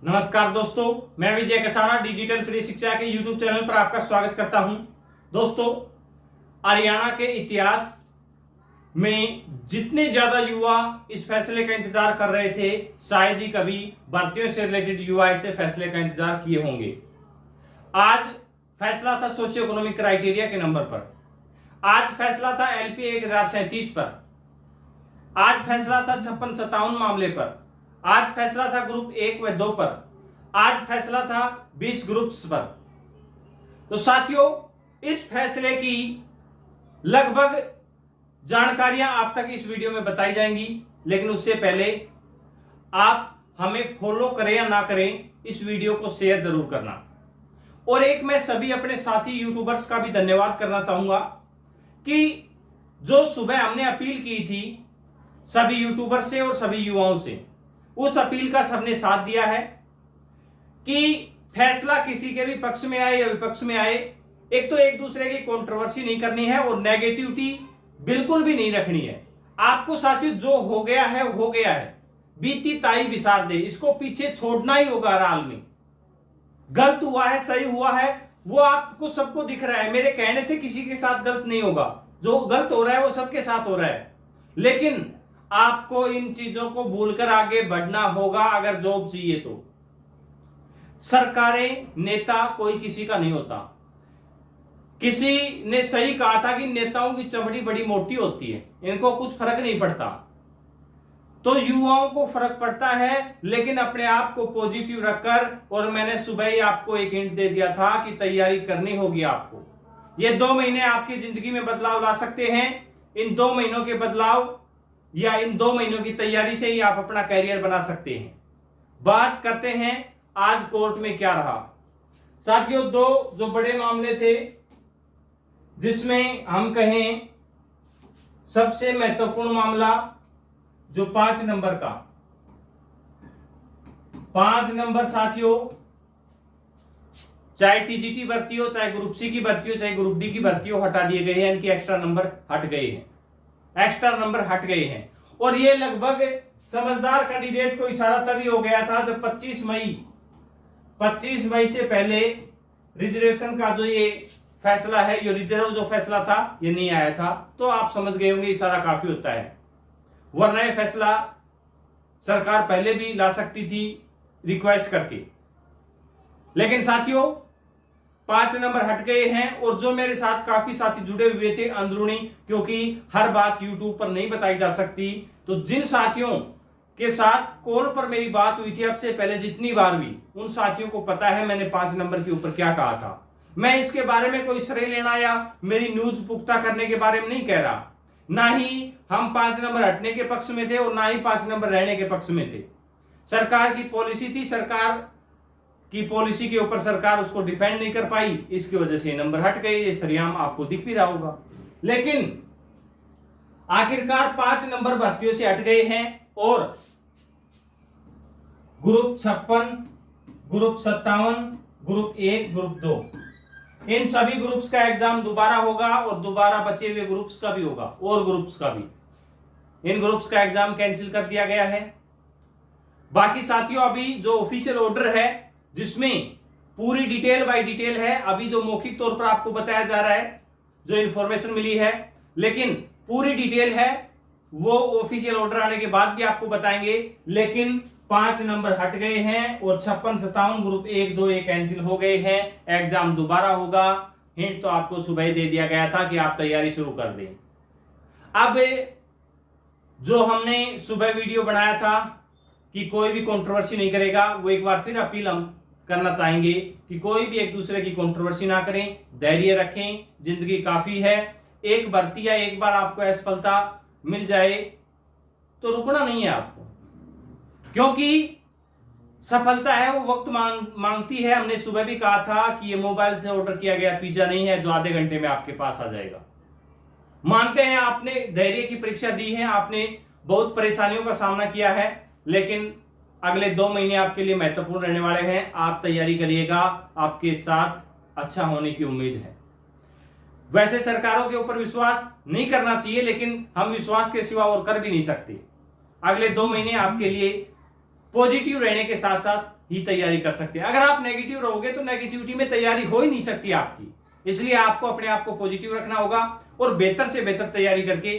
नमस्कार दोस्तों, मैं विजय कसाना डिजिटल फ्री शिक्षा के YouTube चैनल पर आपका स्वागत करता हूं। दोस्तों, हरियाणा के इतिहास में जितने ज्यादा युवा इस फैसले का इंतजार कर रहे थे, शायद ही कभी भर्तियों से रिलेटेड युवा ऐसे फैसले का इंतजार किए होंगे। आज फैसला था सोशियो इकोनॉमिक क्राइटेरिया के नंबर पर, आज फैसला था LP 1037 पर, आज फैसला था 5657 मामले पर, आज फैसला था ग्रुप 1 व 2 पर, आज फैसला था 20 ग्रुप्स पर। तो साथियों, इस फैसले की लगभग जानकारियां आप तक इस वीडियो में बताई जाएंगी, लेकिन उससे पहले आप हमें फॉलो करें या ना करें, इस वीडियो को शेयर जरूर करना। और एक मैं सभी अपने साथी यूट्यूबर्स का भी धन्यवाद करना चाहूंगा कि जो सुबह हमने अपील की थी सभी यूट्यूबर्स से और सभी युवाओं से, उस अपील का सबने साथ दिया है कि फैसला किसी के भी पक्ष में आए या विपक्ष में आए, एक तो एक दूसरे की कंट्रोवर्सी नहीं करनी है और नेगेटिविटी बिल्कुल भी नहीं रखनी है। आपको साथियों, जो हो गया है हो गया है, बीती ताई बिसार दे, इसको पीछे छोड़ना ही होगा। हाल में गलत हुआ है, सही हुआ है, वो आपको सबको दिख रहा है। मेरे कहने से किसी के साथ गलत नहीं होगा, जो गलत हो रहा है वो सबके साथ हो रहा है। लेकिन आपको इन चीजों को भूलकर आगे बढ़ना होगा। अगर जॉब चाहिए तो सरकारें, नेता कोई किसी का नहीं होता। किसी ने सही कहा था कि नेताओं की चमड़ी बड़ी मोटी होती है, इनको कुछ फर्क नहीं पड़ता। तो युवाओं को फर्क पड़ता है, लेकिन अपने आप को पॉजिटिव रखकर। और मैंने सुबह ही आपको एक हिंट दे दिया था कि तैयारी करनी होगी आपको। ये 2 महीने आपकी जिंदगी में बदलाव ला सकते हैं। इन 2 महीनों के बदलाव या इन 2 महीनों की तैयारी से ही आप अपना कैरियर बना सकते हैं। बात करते हैं आज कोर्ट में क्या रहा। साथियों, 2 जो बड़े मामले थे, जिसमें हम कहें सबसे महत्वपूर्ण मामला जो 5 नंबर का, 5 नंबर साथियों, चाहे TGT भर्ती हो, चाहे ग्रुप C की भर्ती हो, चाहे ग्रुप D की भर्ती हो, हटा दिए गए हैं। इनके एक्स्ट्रा नंबर हट गए हैं, एक्स्ट्रा नंबर हट गए हैं। और ये लगभग समझदार कैंडिडेट को इशारा तभी हो गया था जब 25 मई से पहले रिजर्वेशन का जो ये फैसला है, ये रिजर्व जो फैसला था, ये नहीं आया था। तो आप समझ गए होंगे इशारा काफी होता है, वरना ये फैसला सरकार पहले भी ला सकती थी रिक्वेस्ट करके। लेकिन साथियों, 5 नंबर हट गए हैं। और जो मेरे साथ काफी साथी जुड़े हुए थे अंदरूनी, क्योंकि हर बात यूट्यूब पर नहीं बताई जा सकती, तो जिन साथियों के साथ कॉल पर मेरी बात हुई थी अब से पहले जितनी बार भी, उन साथियों को पता है मैंने 5 नंबर के ऊपर क्या कहा था। मैं इसके बारे में कोई श्रेय लेना या मेरी न्यूज पुख्ता करने के बारे में नहीं कह रहा। ना ही हम 5 नंबर हटने के पक्ष में थे और ना ही 5 नंबर रहने के पक्ष में थे। सरकार की पॉलिसी थी, सरकार की पॉलिसी के ऊपर सरकार उसको डिपेंड नहीं कर पाई, इसकी वजह से नंबर हट गए। ये सरेआम आपको दिख भी रहा होगा। लेकिन आखिरकार 5 नंबर भर्तियों से हट गए हैं और ग्रुप 56, ग्रुप 57, ग्रुप 1, ग्रुप 2, इन सभी ग्रुप्स का एग्जाम दोबारा होगा और दोबारा बचे हुए ग्रुप्स का भी होगा और ग्रुप्स का भी। इन ग्रुप्स का एग्जाम कैंसिल कर दिया गया है। बाकी साथियों, अभी जो ऑफिशियल ऑर्डर है जिसमें पूरी डिटेल बाय डिटेल है, अभी जो मौखिक तौर पर आपको बताया जा रहा है, जो इंफॉर्मेशन मिली है, लेकिन पूरी डिटेल है वो ऑफिशियल ऑर्डर आने के बाद भी आपको बताएंगे। लेकिन 5 नंबर हट गए हैं और 56-57 ग्रुप 1, 2 कैंसिल हो गए हैं। एग्जाम दोबारा होगा। हिंट तो आपको सुबह दे दिया गया था कि आप तैयारी शुरू कर दें। अब जो हमने सुबह वीडियो बनाया था कि कोई भी कंट्रोवर्सी नहीं करेगा, वो एक बार फिर अपील हम करना चाहेंगे कि कोई भी एक दूसरे की कंट्रोवर्सी ना करें, धैर्य रखें। जिंदगी काफी है, एक भर्ती या एक बार आपको असफलता मिल जाए तो रुकना नहीं है आपको, क्योंकि सफलता है वो वक्त मांगती है। हमने सुबह भी कहा था कि ये मोबाइल से ऑर्डर किया गया पिज्जा नहीं है जो आधे घंटे में आपके पास आ जाएगा। मानते हैं आपने धैर्य की परीक्षा दी है, आपने बहुत परेशानियों का सामना किया है, लेकिन अगले 2 महीने आपके लिए महत्वपूर्ण रहने वाले हैं। आप तैयारी करिएगा, आपके साथ अच्छा होने की उम्मीद है। वैसे सरकारों के ऊपर विश्वास नहीं करना चाहिए, लेकिन हम विश्वास के सिवा और कर भी नहीं सकते। अगले 2 महीने आपके लिए पॉजिटिव रहने के साथ साथ ही तैयारी कर सकते हैं। अगर आप नेगेटिव रहोगे तो नेगेटिविटी में तैयारी हो ही नहीं सकती आपकी। इसलिए आपको अपने आप को पॉजिटिव रखना होगा और बेहतर से बेहतर तैयारी करके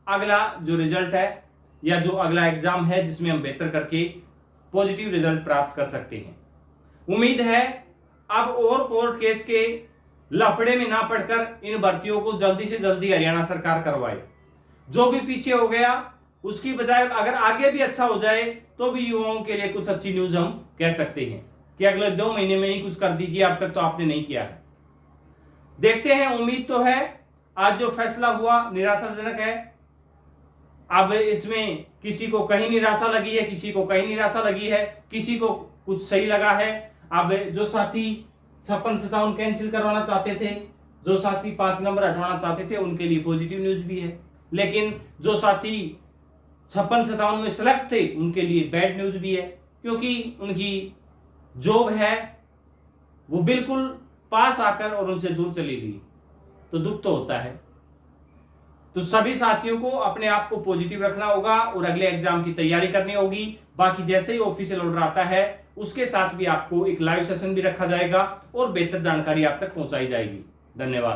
अगला जो रिजल्ट है या जो अगला एग्जाम है जिसमें हम बेहतर करके पॉजिटिव रिजल्ट प्राप्त कर सकते हैं। उम्मीद है अब और कोर्ट केस के लफड़े में ना पड़कर इन भर्तियों को जल्दी से जल्दी हरियाणा सरकार करवाए। जो भी पीछे हो गया उसकी बजाय अगर आगे भी अच्छा हो जाए तो भी युवाओं के लिए कुछ अच्छी न्यूज हम कह सकते हैं कि अगले 2 महीने में ही कुछ कर दीजिए, अब तक तो आपने नहीं किया है। देखते हैं, उम्मीद तो है। आज जो फैसला हुआ निराशाजनक है। अब इसमें किसी को कहीं निराशा लगी है, किसी को कहीं निराशा लगी है, किसी को कुछ सही लगा है। अब जो साथी 56-57 कैंसिल करवाना चाहते थे, जो साथी 5 नंबर हटवाना चाहते थे, उनके लिए पॉजिटिव न्यूज भी है। लेकिन जो साथी 56-57 में सेलेक्ट थे उनके लिए बैड न्यूज भी है, क्योंकि उनकी जॉब है वो बिल्कुल पास आकर और उनसे दूर चली गई, तो दुख तो होता है। तो सभी साथियों को अपने आप को पॉजिटिव रखना होगा और अगले एग्जाम की तैयारी करनी होगी। बाकी जैसे ही ऑफिशियल ऑर्डर आता है उसके साथ भी आपको एक लाइव सेशन भी रखा जाएगा और बेहतर जानकारी आप तक पहुंचाई जाएगी। धन्यवाद।